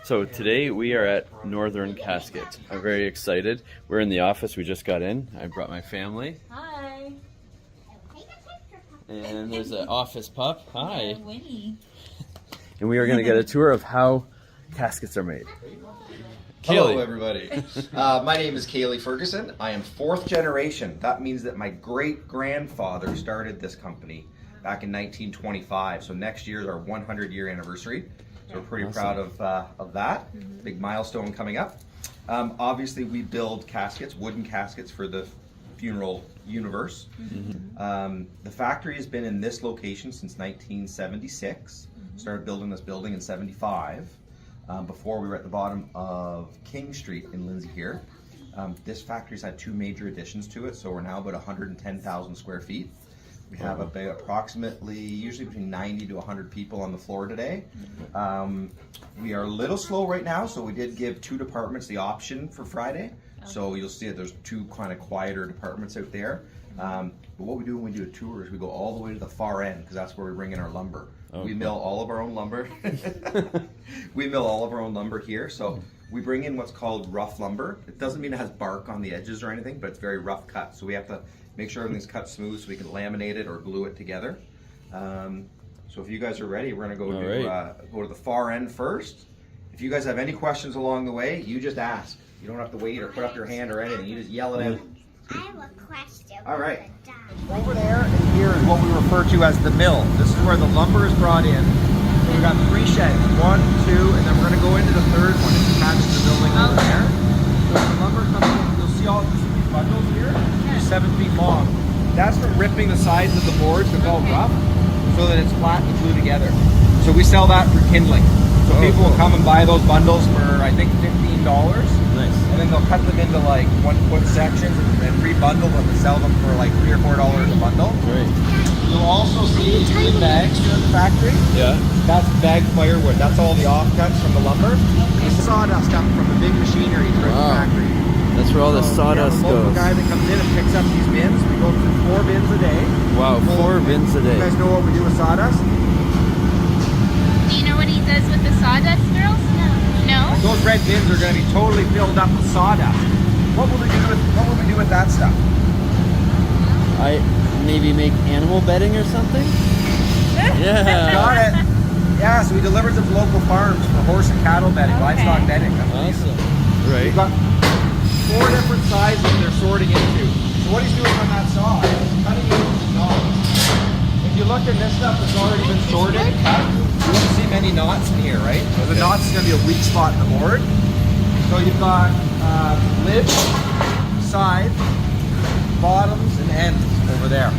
So today we are at Northern Casket. I'm very excited. We're in the office. We just got in. I brought my family. Hi. And there's an office pup. Hi. Winnie. And we are going to get a tour of how caskets are made. Hello, everybody. My name is Ferguson. I am fourth generation. That means that my great-grandfather started this company back in 1925. So next year is our 100-year anniversary. So we're pretty proud of that. Big milestone coming up. Obviously, we build caskets, wooden caskets for the funeral universe. The factory has been in this location since 1976. Started building this building in 75. Before we were at the bottom of King Street in Lindsay here. This factory's had two major additions to it, so we're now about 110,000 square feet. We have about approximately, usually between 90 to 100 people on the floor today. We are a little slow right now, so we did give two departments the option for Friday. So you'll see that there's two kind of quieter departments out there. But what we do when we do a tour is we go all the way to the far end, because that's where we bring in our lumber. We mill all of our own lumber. We mill all of our own lumber here. So we bring in what's called rough lumber. It doesn't mean it has bark on the edges or anything, but it's very rough cut. So we have to make sure everything's cut smooth so we can laminate it or glue it together. So if you guys are ready, we're gonna go to the far end first. If you guys have any questions along the way, you just ask. You don't have to wait or put up your hand or anything. You just yell it out. I have a question. All right. Over there and here is what we refer to as the mill. This is where the lumber is brought in. So we've got three sheds, 1, 2, and then we're going to go into the third one. It's attached to the building over there. So when the lumber comes in, you'll see all these bundles here. They're 7 feet long. That's for ripping the sides of the boards to go rough so that it's flat and glued together. So we sell that for kindling. So people will come and buy those bundles for, I think, $15. Nice. And then they'll cut them into like 1-foot sections and rebundle them and sell them for like $3 or $4 a bundle. Great. You'll also see the bags here in the factory. Yeah. That's bagged firewood. That's all the offcuts from the lumber. The sawdust up from the big machinery throughout the factory. That's where all the sawdust we have a local goes. guy that comes in and picks up these bins. We go through 4 bins a day. Wow, 4 bins a day. You guys know what we do with sawdust? Do you know what he does with the sawdust, girls? No. Those red bins are going to be totally filled up with sawdust. What will we do with that stuff? I maybe make animal bedding or something? Yeah. Got it. Yeah, so we deliver to local farms for horse and cattle bedding, livestock bedding. Awesome. Right. We've got 4 different sizes they're sorting into. So what he's doing on that saw is cutting into the knots. If you look at this stuff that's already been sorted and cut, you won't see many knots in here, right? So the knots is going to be a weak spot in the board. So you've got lids, sides, bottoms, and ends over there.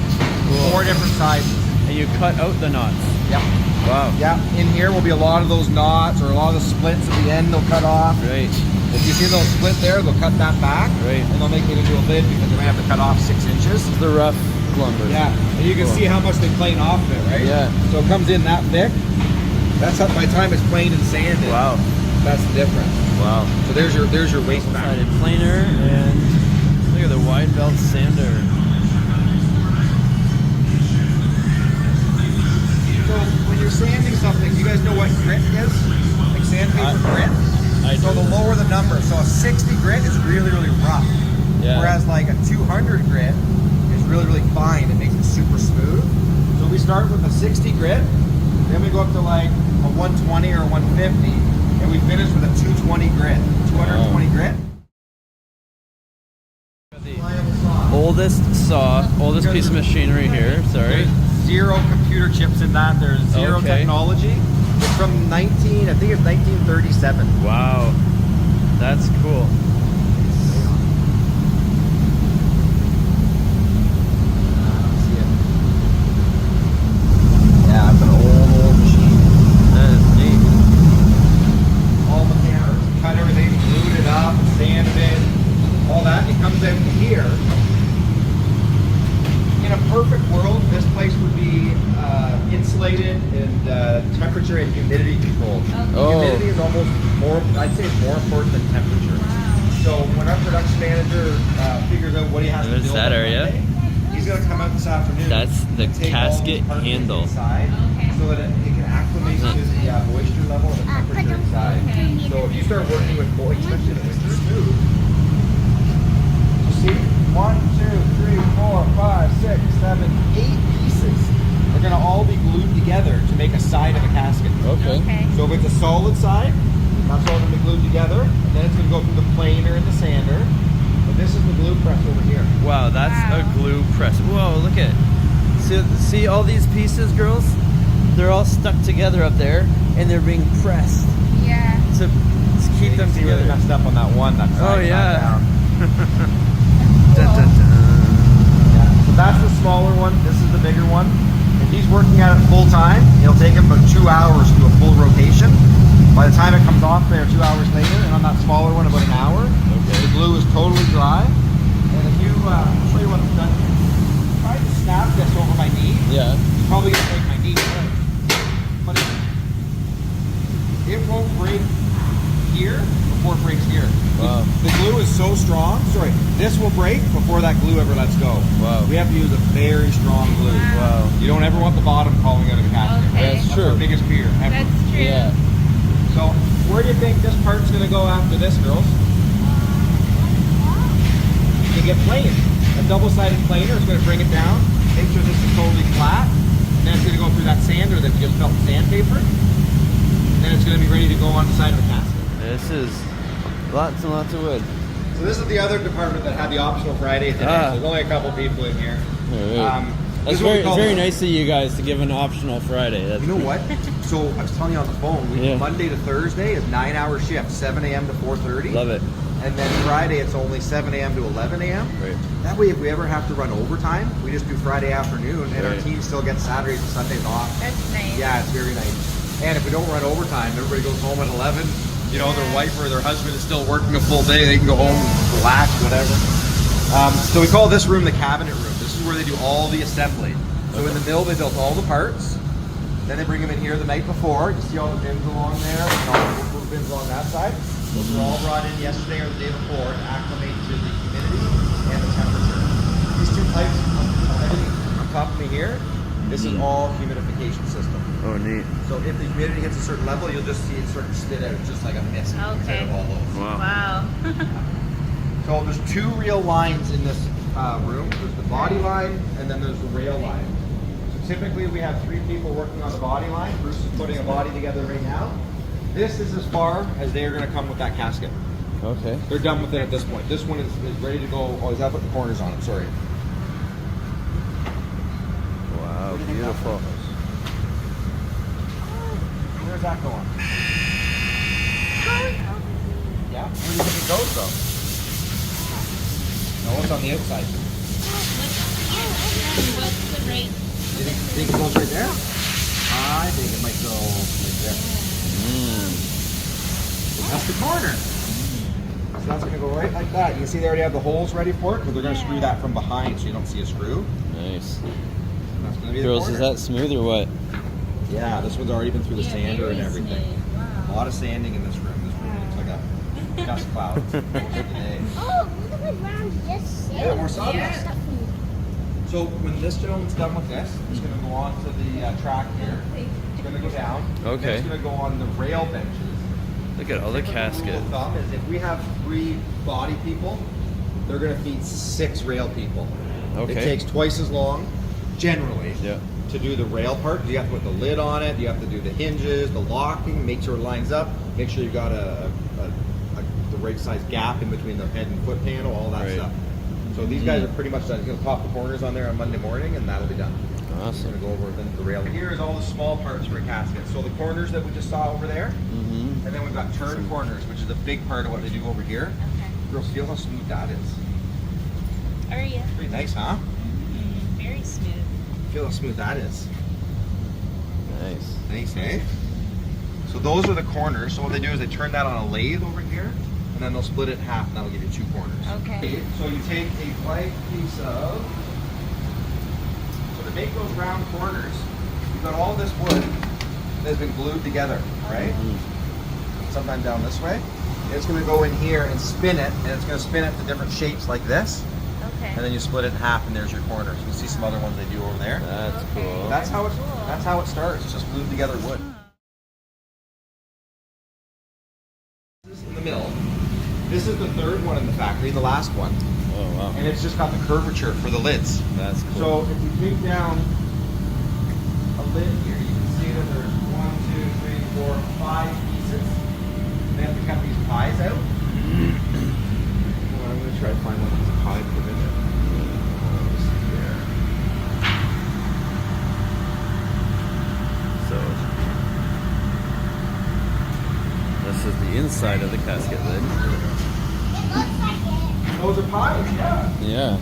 Cool. 4 different sizes. And you cut out the knots. Yep. Wow. Yeah, in here will be a lot of those knots or a lot of the splits at the end they'll cut off. Right. If you see those split there, they'll cut that back. Right. And they'll make it into a lid because they may have to cut off 6 inches. The rough lumber. Yeah, and you can see how much they plane off of it, right? Yeah. So it comes in that thick. That's how, by the time it's planed and sanded. Wow. That's the difference. Wow. So there's your waste back. Sided planer, and look at the wide belt sander. So when you're sanding something, you guys know what grit is? Like sandpaper grit? So the lower the number. So a 60 grit is really, really rough. Yeah. Whereas like a 200 grit is really, really fine. It makes it super smooth. So we start with a 60 grit, then we go up to like a 120 or a 150, and we finish with a 220 grit. 220 grit. Oldest piece of machinery here, sorry. There's 0 computer chips in that. There's 0 technology. It's from I think it's 1937. Wow. That's cool. Yeah, it's an old machine. That is neat. All the cameras, cut everything, glued it up, sanded it, all that. It comes out here. In a perfect world, this place would be insulated and temperature and humidity controlled. Humidity is almost more, I'd say it's more important than temperature. So when our production manager figures out what he has to build that on area. Monday, he's going to come out this afternoon. That's the and take all casket these parts handle. inside so that it can acclimate to the moisture level and the temperature inside. So start working with bolts, especially in the winter, smooth. You see, 1, 2, 3, 4, 5, 6, 7, 8 pieces are gonna all be glued together to make a side of a casket. Okay. Okay. So if it's a solid side, that's all gonna be glued together, and then it's gonna go through the planer and the sander. But this is the glue press over here. Wow, that's Wow. a glue press. Whoa, look at see all these pieces, girls? They're all stuck together up there, and they're being pressed Yeah. to keep You them can see where they together. messed up on that one. That Oh, side yeah. down. Dun, dun, dun. Yeah. So that's the smaller one. This is the bigger one. If he's working at it full time, it'll take him about 2 hours to do a full rotation. By the time it comes off there 2 hours later, and on that smaller one about an hour, the glue is totally dry. And if you, I'll show you what I've done here. If I tried to snap this over my knee, Yeah. it's probably gonna break my knee. But it won't break here before it breaks here. Wow. The glue is so strong. Sorry, this will break before that glue ever lets go. Wow. We have to use a very strong glue. Wow. You don't ever want the bottom falling out of the casket. Okay. That's That's true. our biggest fear ever. That's true. Yeah. So where do you think this part's gonna go after this, girls? You get plain. A double-sided planer is gonna bring it down. Make sure this is totally flat. And then it's gonna go through that sander that we just felt sandpaper. And then it's gonna be ready to go on the side of the casket. This is lots and lots of wood. So this is the other department that had the optional Friday today. Ah. So there's only a couple people in here. Alright. This That's is what we very, call very the- nice of you guys to give an optional Friday. That's You know what? So I was telling you on the phone, Yeah. Monday to Thursday is 9-hour shift, 7 a.m. to 4:30. Love it. And then Friday it's only 7 a.m. to 11 a.m. Right. That way if we ever have to run overtime, we just do Friday afternoon and our Right. team still gets Saturdays and Sundays off. That's nice. Yeah, it's very nice. And if we don't run overtime, everybody goes home at 11. You know, their wife or their husband is still working a full day. They can go home and relax, whatever. So we call this room the cabinet room. This is where they do all the assembly. So in the mill, they built all the parts. Then they bring them in here the night before. You see all the bins along there, and all the little bins along that side. Those were all brought in yesterday or the day before to acclimate to the humidity and the temperature. These two pipes on top of me here, this is all humidification system. Oh, neat. So if the humidity hits a certain level, you'll just see it start to spit out just like a mist Okay. inside of all those. Wow. Wow. So there's two real lines in this room. There's the body line and then there's the rail line. So typically we have 3 people working on the body line. Bruce is putting a body together right now. This is as far as they are going to come with that casket. Okay. They're done with it at this point. This one is ready to go. Oh, he's got to put the corners on it, sorry. Wow, beautiful. Where's that going? Yeah? Where do you think it goes though? No, it's on the outside. What's the rate? You think it goes right there? I think it might go right there. That's the corner. So that's gonna go right like that. You can see they already have the holes ready for it because they're gonna screw that from behind so you don't see a screw. Nice. And that's gonna be Girls, the is corner. that smooth or what? Yeah, this one's already been through the Yeah, sander and very everything. smooth. Wow. A lot of sanding in this room. This room looks like a dust cloud most of the day. Oh, look at the ground just Yeah, more sawdust. Yeah. So when this gentleman's done with this, it's going to go on to the track here. It's going to go down. Okay. Then it's going to go on the rail benches. Look at all the Typical casket. rule of thumb is if we have 3 body people, they're going to feed 6 rail people. Okay. It takes twice as long, generally, Yeah. to do the rail part. You have to put the lid on it. You have to do the hinges, the locking, make sure it lines up, make sure you've got the right size gap in between the head and foot panel, all that Right. stuff. So these guys are pretty much done. He's going to pop the corners on there on Monday morning, and that'll be done. He's Awesome. going to go over the rail. Here is all the small parts for a casket. So the corners that we just saw over there, Mm-hmm. and then we've got turn corners, which is a big part of what they do over here. Okay. Girls, feel how smooth that is. Are you? Pretty nice, huh? Very smooth. Feel how smooth that is. Nice. Nice, eh? So those are the corners. So what they do is they turn that on a lathe over here, and then they'll split it in half, and that'll give you 2 corners. Okay. So you take a blank piece of, so to make those round corners, you've got all this wood that's been glued together, right? Sometimes down this way. It's going to go in here and spin it, and it's going to spin it to different shapes like this, Okay. and then you split it in half, and there's your corners. You can see some other ones they do over there. That's cool. That's how it starts. It's just glued together wood. in the mill. This is the third one in the factory, the last one. Oh, wow. And it's just got the curvature for the lids. That's cool. So if you take down a lid here, you can see that there's 1, 2, 3, 4, 5 pieces. They have to cut these pies out. Well, I'm going to try to find one that's pie put in it. So this is the inside of the casket lid. It looks like it. Those are pies, yeah. Yeah.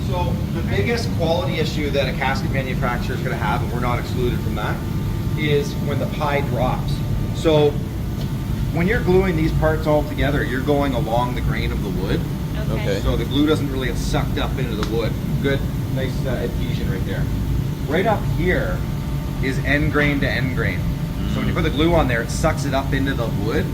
So the biggest quality issue that a casket manufacturer is going to have, and we're not excluded from that, is when the pie drops. So when you're gluing these parts all together, you're going along the grain of the wood. Okay. So the glue doesn't really get sucked up into the wood. Good, nice adhesion right there. Right up here is end grain to end grain. So when you put the glue on there, it sucks it up into the wood.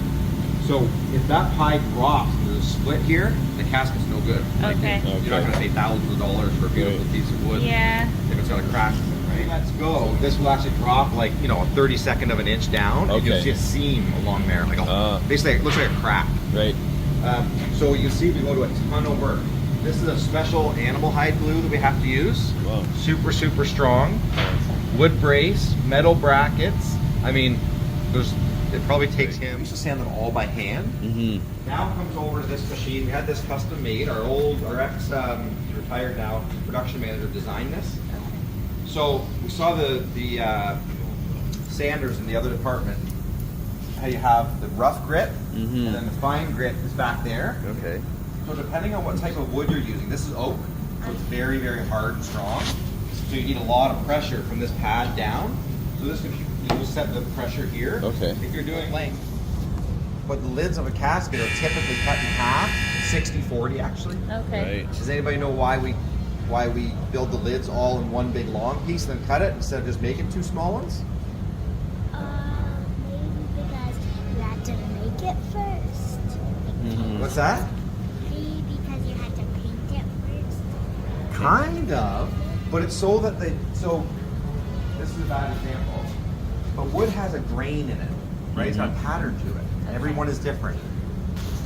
So if that pie drops and there's a split here, the casket's no good. Okay. You're not going to pay thousands of dollars for a beautiful piece of wood. Yeah. If it's got a crack in it, right? Let's go. This will actually drop like, you know, a 32nd of an inch down. And you'll Okay. see a seam along there. Like basically, it looks like a crack. Right. So you see we go to a ton of work. This is a special animal hide glue that we have to use. Wow. Super, super strong. Wood brace, metal brackets. I mean, it probably takes him. We used to sand them all by hand. Mm-hmm. Now comes over to this machine. We had this custom made. Our ex, he's retired now, production manager designed this. So we saw the sanders in the other department. How you have the rough grit, Mhm. and then the fine grit is back there. Okay. So depending on what type of wood you're using, this is oak, so it's very, very hard and strong. So you need a lot of pressure from this pad down. So this, you just set the pressure here. Okay. If you're doing length. But the lids of a casket are typically cut in half, 60-40 actually. Okay. Right. Does anybody know why we build the lids all in one big long piece, then cut it instead of just making two small ones? Maybe because you had to make it first. Mhm. What's that? Maybe because you had to paint it first. Kind of, but it's so that so this is a bad example, but wood has a grain in it, right? It's got a pattern to it. Everyone is different.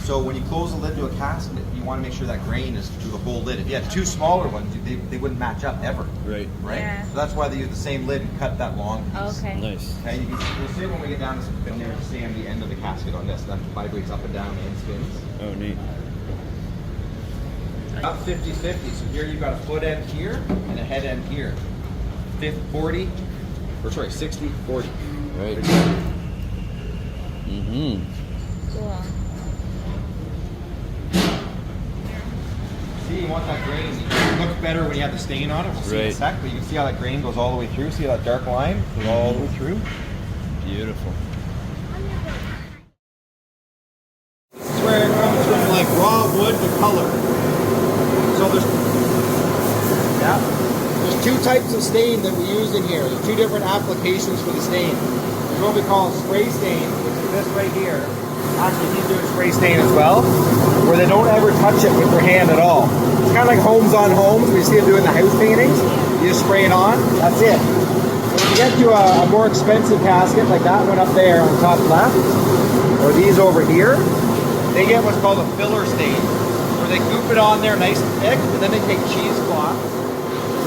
So when you close the lid to a casket, you want to make sure that grain is through the whole lid. If you had two smaller ones, they wouldn't match up ever, Right. right? Yeah. So that's why they use the same lid and cut that long piece. Okay. Nice. Okay, you'll see it when we get down to in there to sand the end of the casket on this. That vibrates up and down and spins. Oh, neat. Up 50-50. So here you've got a foot end here and a head end here. 60-40. Right. Mm-hmm. Cool. See, you want that grain. It looks better when you have the stain on it. We'll see in a Right. sec, but you can see how that grain goes all the way through. See that dark line goes all the way through? Beautiful. This is where it comes from, like raw wood to color. So there's two types of stain that we use in here. There's two different applications for the stain. There's what we call spray stain, which is this right here. Actually, he's doing spray stain as well, where they don't ever touch it with their hand at all. It's kind of like homes on homes. We see them doing the house paintings. You just spray it on. That's it. When you get to a more expensive casket, like that one up there on top left, or these over here, they get what's called a filler stain, where they goop it on there nice and thick, and then they take cheesecloth,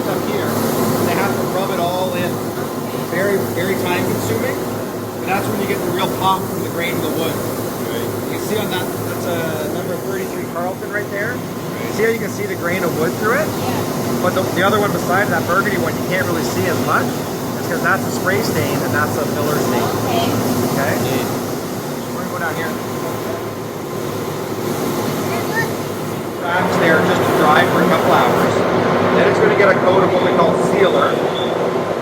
stuff here, and they have to rub it all in. Very, very time consuming, but that's when you get the real pop from the grain of the wood. You can see on that, that's a number 33 Carlton right there. See how you can see the grain of wood through it? Yeah. But the other one beside that burgundy one, you can't really see as much. It's because that's a spray stain and that's a filler stain. Okay. Okay? We're gonna go down here. Tracks there just to dry for a couple hours. Then it's going to get a coat of what we call sealer.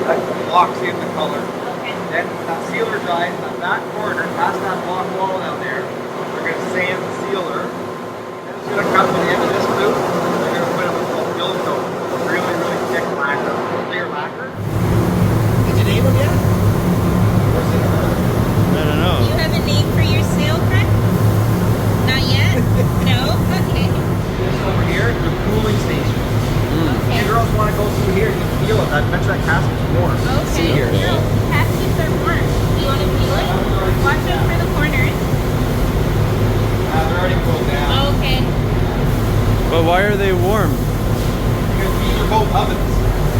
That locks in the color. Okay. Then that sealer dries in that corner, past that block wall down there. We're going to sand the sealer. Then it's going to come to the end of this loop. We're going to put it with a build coat. Really, really thick lacquer. Clear lacquer. Did you name them yet? Or is it I don't know. Do you have a name for your seal front? Not yet? No? Okay. this over here? The cooling station. Okay. You girls want to go through here, you can feel it. I bet you that casket's warm. Okay. See here. No, caskets are warm. Do you want to feel it? Watch But why are they warm? Because these are both ovens.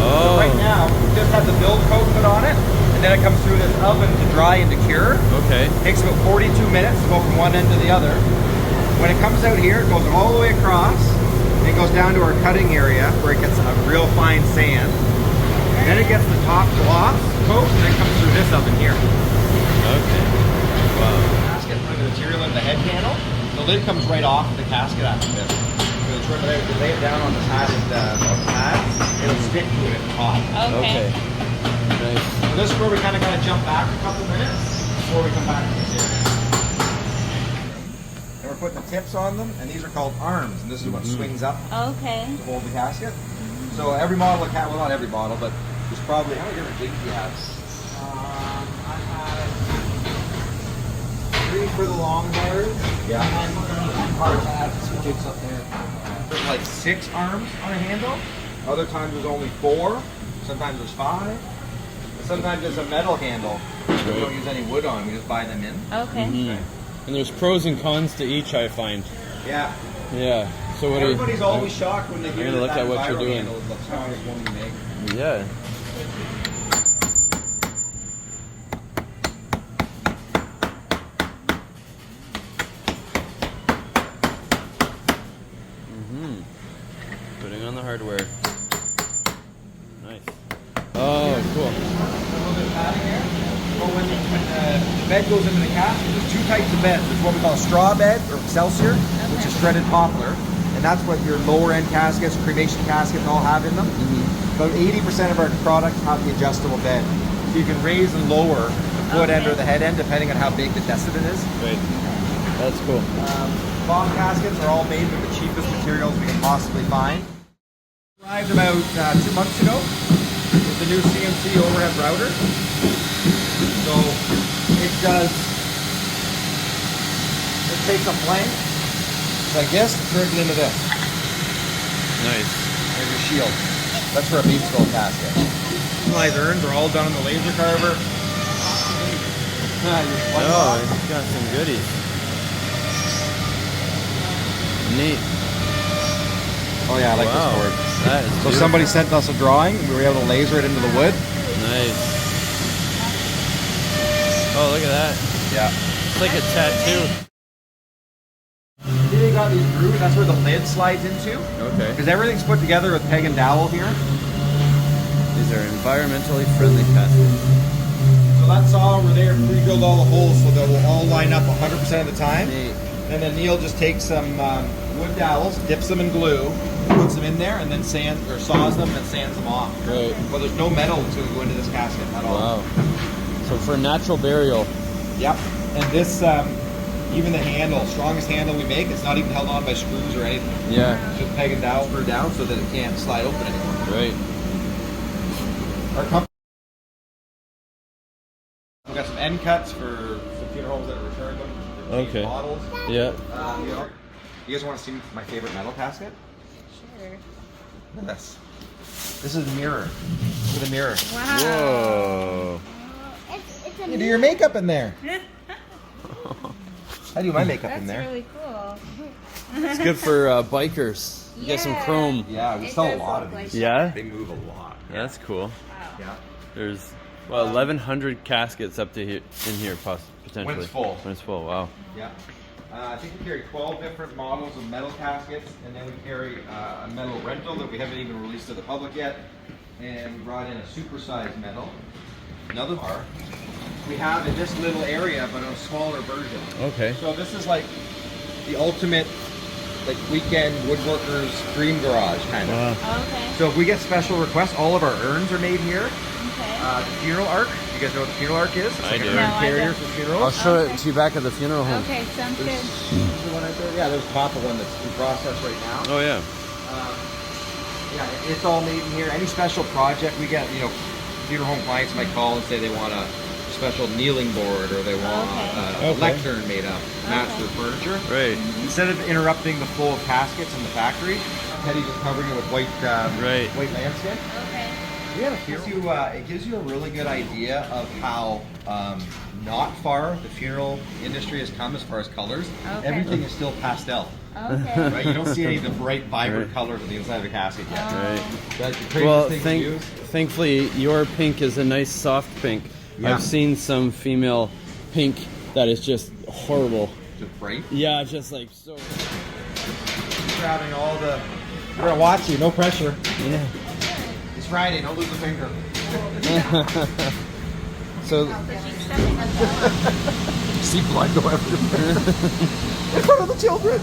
Oh. So right now, we just have the build coat put on it, and then it comes through this oven to dry and to cure. Okay. Takes about 42 minutes to go from one end to the other. When it comes out here, it goes all the way across, and it goes down to our cutting area where it gets a real fine sand. Then it gets the top gloss coat, and then it comes through this oven here. Okay. Wow. Casket for the material in the head panel. The lid comes right off of the casket after this. So the trim it out, you lay it down on the padded pads, it'll stick to it at the top. Okay. Nice. So this is where we kind of jump back a couple minutes before we come back to this area. And we're putting the tips on them, and these are called arms, and this is what swings up Okay. to hold the casket. So every model of well, not every model, but there's probably, how many different jigs do you have? I have 3 for the long bars. Yeah. And parts, I have 2 jigs up there. There's like 6 arms on a handle. Other times there's only 4. Sometimes there's 5. And sometimes there's a metal handle that we don't use any wood on. We just buy them in. Okay. And there's pros and cons to each, I find. Yeah. Yeah. So what Everybody's always shocked when they hear gonna that look at what you're viral doing. handle is the strongest one we make. Yeah. Putting on the hardware. Nice. Oh, cool. A little bit of padding here. Well, when the bed goes into the casket, there's 2 types of beds. There's what we call a straw bed, or Excelsior, which is shredded poplar. And that's what your lower end caskets, cremation caskets all have in them. About 80% of our products have the adjustable bed. So you can raise and lower the foot end or the head end depending on how big the decibel is. Right. That's cool. Bottom caskets are all made with the cheapest materials we can possibly find. Arrived about 2 months ago with the new CNC overhead router. So it takes a plank like this and turns it into this. Nice. There's your shield. That's for a bead skull casket. Personalized urns are all done on the laser carver. Oh, it's got some goodies. Neat. Oh yeah, I like Wow. this board. That is So beautiful. somebody sent us a drawing, we were able to laser it into the wood. Nice. Oh, look at that. Yeah. It's like a tattoo. See, they got these grooves, that's where the lid slides into. Okay. Because everything's put together with peg and dowel here. These are environmentally friendly caskets. So that saw over there pre-drilled all the holes so they will all line up 100% of the time. Neat. And then Neil just takes some wood dowels, dips them in glue, puts them in there, and then sands or saws them and sands them off. Right. Well, there's no metal that's going to go into this casket at all. Wow. So for natural burial. Yep. And this, even the handle, strongest handle we make, it's not even held on by screws or anything. Yeah. It's just peg and dowel screwed down so that it can't slide open anymore. Right. Our company. We've got some end cuts for some funeral homes that return them. Okay. Models. Yeah. You guys want to see my favorite metal casket? Sure. Look at this. This is a mirror. Look at the mirror. Wow. Whoa. It's a You do your makeup in there. I do my makeup That's in there. really cool. It's good for bikers. You get some Yeah. chrome. Yeah, we It sell a does lot look of like these. Yeah? They move a lot. That's cool. Wow. Yeah. There's 1,100 caskets up to here in here potentially. When it's full. When it's full. Wow. Yeah. I think we carry 12 different models of metal caskets, and then we carry a metal rental that we haven't even released to the public yet. And we brought in a supersized metal. Another bar. We have in this little area, but a smaller version. Okay. So this is like the ultimate, like weekend woodworkers dream garage kind of. Wow. Okay. So if we get special requests, all of our urns are made here. Okay. The funeral arc. You guys know what the funeral arc is? It's I like do. an No, urn I carrier don't. for I'll funerals. show Okay. it to you back at the funeral home. Okay, sounds good. The one right there. Yeah, there's a copper one that's in process right now. Oh yeah. Yeah, it's all made in here. Any special project we get, funeral home clients might call and say they want a special kneeling board or they want a Okay. lectern made up, match their furniture. Right. Instead of interrupting the flow of caskets in the factory, Teddy's just covering it with white Right. white lambskin. Okay. It gives you a really good idea of how not far the funeral industry has come as far as colors. Okay. Everything is still pastel. Okay. Right? You don't see any of the bright, vibrant Right. colors on the inside of the casket yet. Right. That's the craziest Well, thing to use. thankfully, your pink is a nice soft pink. Yeah. I've seen some female pink that is just horrible. Just bright. Yeah, just like so. Grabbing all the. We're gonna watch you. No pressure. Yeah. It's Friday. Don't lose a finger. So, See blood go everywhere. In front of the children.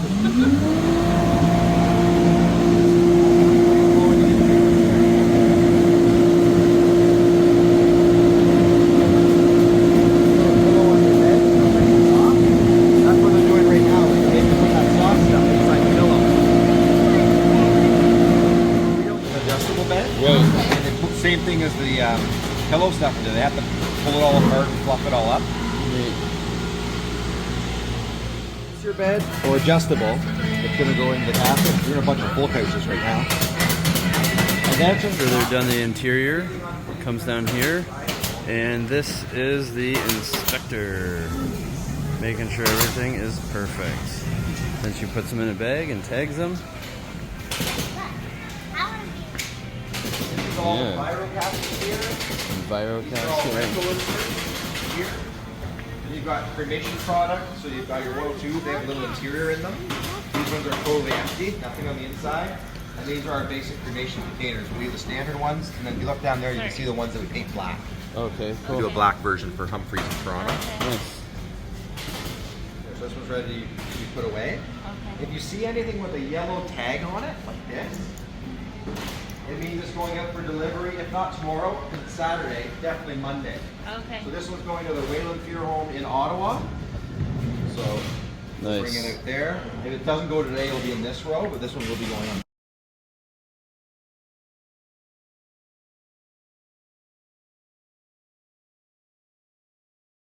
That's what they're doing right now. They're making that soft stuff inside the pillow. An adjustable bed. right. And they put same thing as the pillow stuff. They have to pull it all apart and fluff it all up. It's your bed or adjustable. It's going to go into the casket. We're in a bunch of full couches right now. And that's After they're done the interior, it comes down here, and this is the inspector, making sure everything is perfect. Then she puts them in a bag and tags them. all Yeah. viral caskets here. Enviro These are all casket. rental inserts here. And you've got cremation product, so you've got your oil tube. They have a little interior in them. These ones are totally empty, nothing on the inside. And these are our basic cremation containers. We have the standard ones, and then if you look down there, you can see the ones that we paint black. Okay, We do cool. a black version for Humphreys in Toronto. Nice. So this one's ready to be put away. Okay. If you see anything with a yellow tag on it, like this, it means it's going out for delivery. If not tomorrow, because it's Saturday, definitely Monday. Okay. So this one's going to the Wayland Funeral Home in Ottawa. So bring it Nice. out there. If it doesn't go today, it'll be in this row, but this one will be going on.